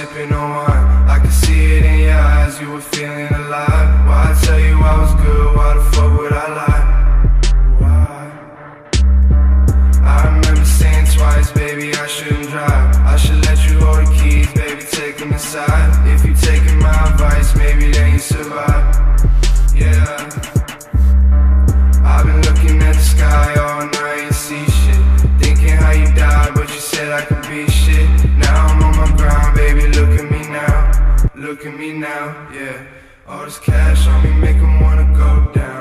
sipping on wine. I could see it in your eyes, you were feeling alive. Why I tell you I was good, why the fuck would I lie? Why? I remember saying twice, baby, I shouldn't drive. I should let you hold the keys, baby, take them aside. If you taking my advice, maybe then you survive. Yeah, I've been looking at the sky all night and see shit, thinking how you died, but you said I could be shit. Now I'm on my grind, baby, look at me now. Look at me now, yeah. All this cash on me make 'em wanna go down.